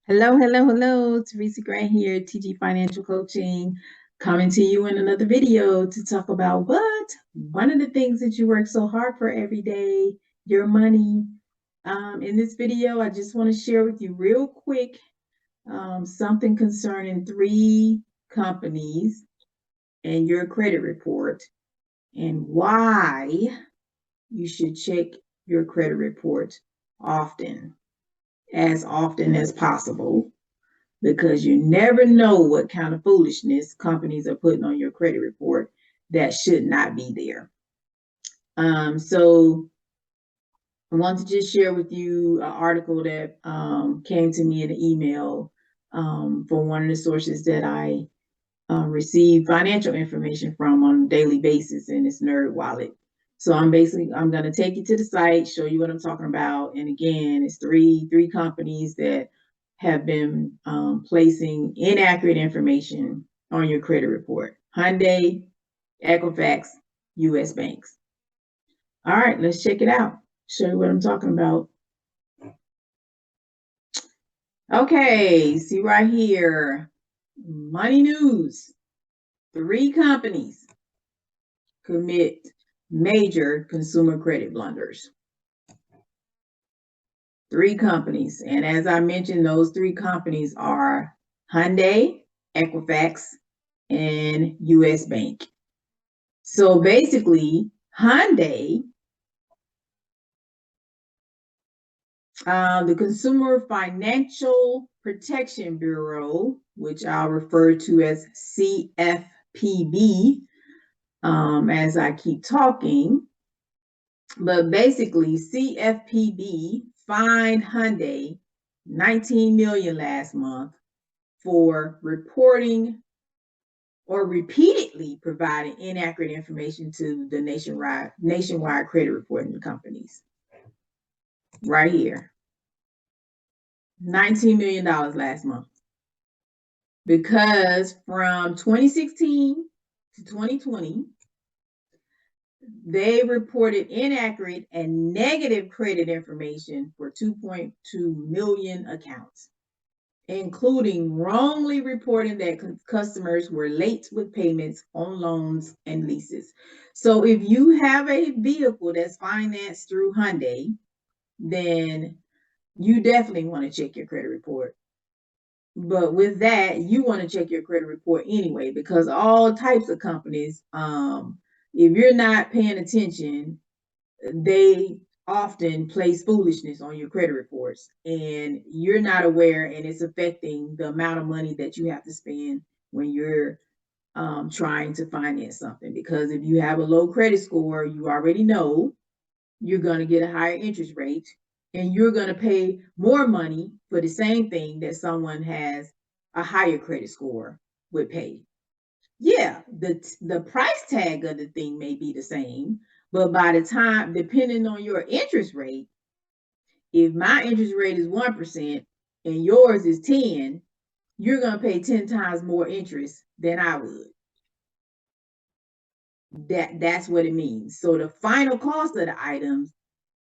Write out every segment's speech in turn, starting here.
Hello, hello, hello. Teresa Grant here, TG Financial Coaching, coming to you in another video to talk about one of the things that you work so hard for every day, your money. In this video, I just want to share with you real quick something concerning three companies and your credit report and why you should check your credit report as often as possible, because you never know what kind of foolishness companies are putting on your credit report that should not be there. So I want to just share with you an article that came to me in an email from one of the sources that I receive financial information from on a daily basis, and it's Nerd Wallet. So I'm going to take you to the site, show you what I'm talking about. And again, it's three companies that have been placing inaccurate information on your credit report: Hyundai, Equifax, U.S. banks. All right, let's check it out. Show you what I'm talking about. Okay, see right here, Money News. Three companies commit major consumer credit blunders. Three companies. And as I mentioned, those three companies are Hyundai, Equifax, and U.S. Bank. So basically, Hyundai, the Consumer Financial Protection Bureau, which I'll refer to as CFPB, as I keep talking. But basically, CFPB fined Hyundai $19 million last month for reporting or repeatedly providing inaccurate information to the nationwide credit reporting companies. Right here, $19 million last month. Because from 2016 to 2020, they reported inaccurate and negative credit information for 2.2 million accounts, including wrongly reporting that customers were late with payments on loans and leases. So if you have a vehicle that's financed through Hyundai, then you definitely want to check your credit report. But with that, you want to check your credit report anyway, because all types of companies, if you're not paying attention, they often place foolishness on your credit reports, and you're not aware, and it's affecting the amount of money that you have to spend when you're trying to finance something. Because if you have a low credit score, you already know you're going to get a higher interest rate, and you're going to pay more money for the same thing that someone has a higher credit score would pay. Yeah, the price tag of the thing may be the same, but by the time, depending on your interest rate, if my interest rate is 1% and yours is 10, you're going to pay 10 times more interest than I would. That's what it means. So the final cost of the items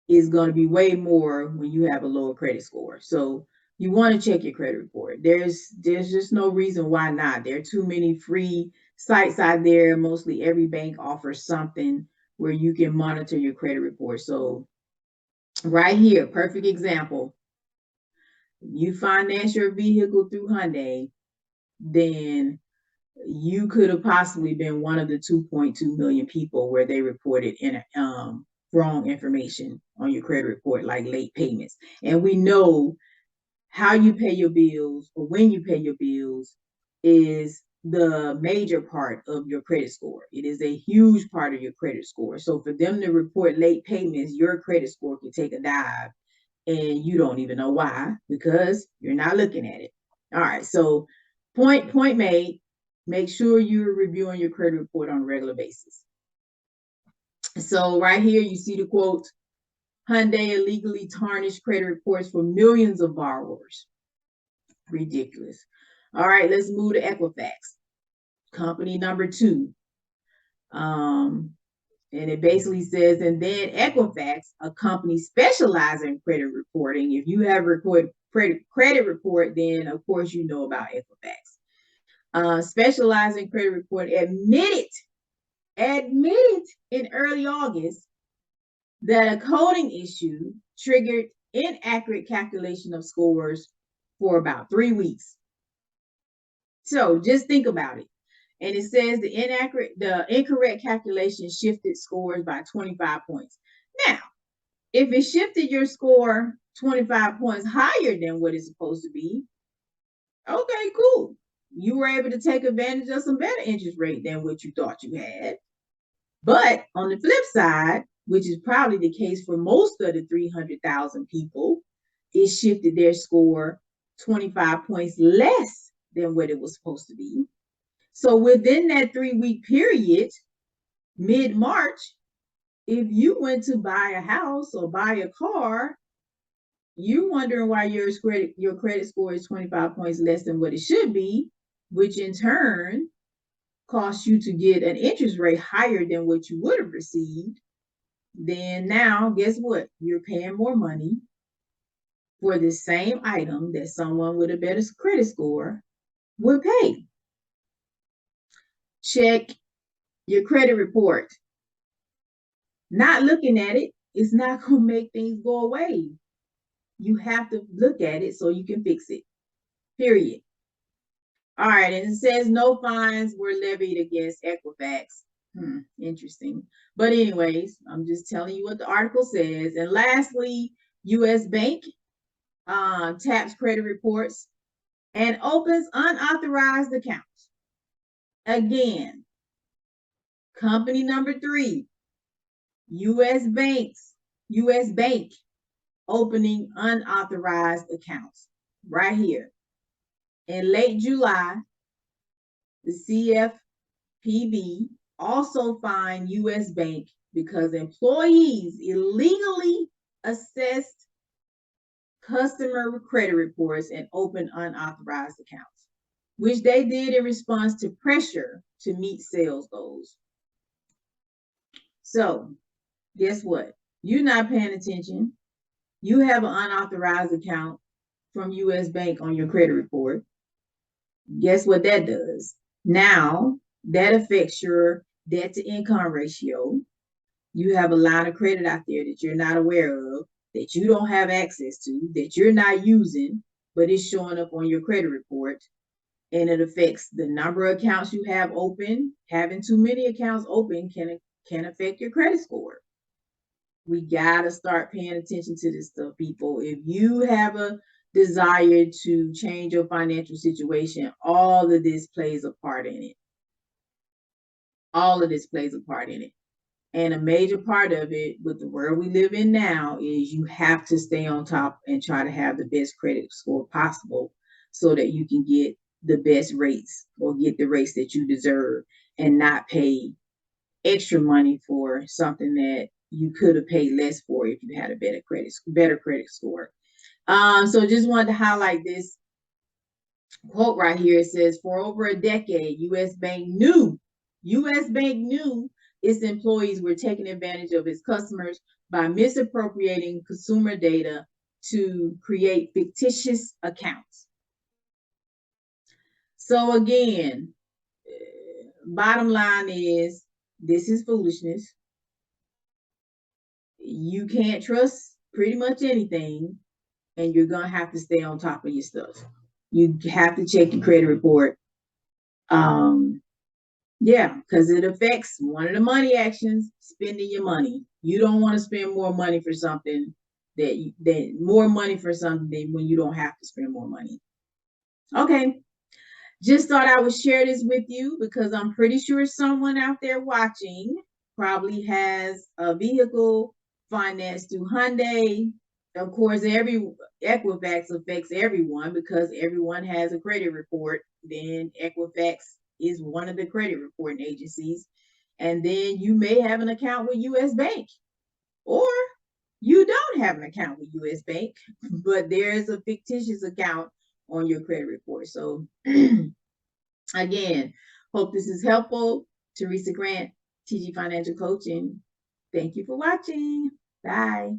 is going to be way more when you have a lower credit score. So you want to check your credit report. There's just no reason why not. There are too many free sites out there. Mostly every bank offers something where you can monitor your credit report. So right here, perfect example. You finance your vehicle through Hyundai, then you could have possibly been one of the 2.2 million people where they reported in wrong information on your credit report, like late payments. And we know how you pay your bills, or when you pay your bills, is the major part of your credit score. It is a huge part of your credit score. So for them to report late payments, your credit score can take a dive, and you don't even know why, because you're not looking at it. All right, so point made. Make sure you're reviewing your credit report on a regular basis. So right here, you see the quote: Hyundai illegally tarnished credit reports for millions of borrowers. Ridiculous. All right, let's move to Equifax, company number 2. And it basically says, and then Equifax, a company specializing in credit reporting, if you have credit report, then of course you know about Equifax. Specializing Credit Report admitted in early August that a coding issue triggered inaccurate calculation of scores for about 3 weeks. So just think about it. And it says the incorrect calculation shifted scores by 25 points. Now, if it shifted your score 25 points higher than what it's supposed to be, okay, cool. You were able to take advantage of some better interest rate than what you thought you had. But on the flip side, which is probably the case for most of the 300,000 people, it shifted their score 25 points less than what it was supposed to be. So within that 3-week period, mid-March, if you went to buy a house or buy a car, you're wondering why your credit score is 25 points less than what it should be, which in turn costs you to get an interest rate higher than what you would have received. Then now, guess what? You're paying more money for the same item that someone with a better credit score would pay. Check your credit report. Not looking at it is not going to make things go away. You have to look at it so you can fix it. Period. All right, and it says no fines were levied against Equifax. Interesting. But anyways, I'm just telling you what the article says. And lastly, U.S. Bank taps credit reports and opens unauthorized accounts. Again, company number 3, U.S. Bank opening unauthorized accounts right here. In late July, the CFPB also fined U.S. Bank because employees illegally assessed customer credit reports and opened unauthorized accounts, which they did in response to pressure to meet sales goals. So, guess what? You're not paying attention. You have an unauthorized account from U.S. Bank on your credit report. Guess what that does? Now, that affects your debt to income ratio. You have a line of credit out there that you're not aware of, that you don't have access to, that you're not using, but it's showing up on your credit report. And it affects the number of accounts you have open. Having too many accounts open can affect your credit score. We got to start paying attention to this stuff, people. If you have a desire to change your financial situation, all of this plays a part in it. All of this plays a part in it. And a major part of it with the world we live in now is you have to stay on top and try to have the best credit score possible so that you can get the best rates or get the rates that you deserve and not pay extra money for something that you could have paid less for if you had a better credit score. So just wanted to highlight this quote right here. It says, for over a decade, U.S. Bank knew its employees were taking advantage of its customers by misappropriating consumer data to create fictitious accounts. So again, bottom line is, this is foolishness. You can't trust pretty much anything, and you're going to have to stay on top of your stuff. You have to check your credit report. Yeah, because it affects one of the money actions, spending your money. You don't want to spend more money for something than when you don't have to spend more money. Okay, just thought I would share this with you because I'm pretty sure someone out there watching probably has a vehicle financed through Hyundai. Of course, Equifax affects everyone because everyone has a credit report. Then Equifax is one of the credit reporting agencies. And then you may have an account with U.S. Bank, or you don't have an account with U.S. Bank, but there's a fictitious account on your credit report. So again, hope this is helpful. Teresa Grant, TG Financial Coaching. Thank you for watching. Bye.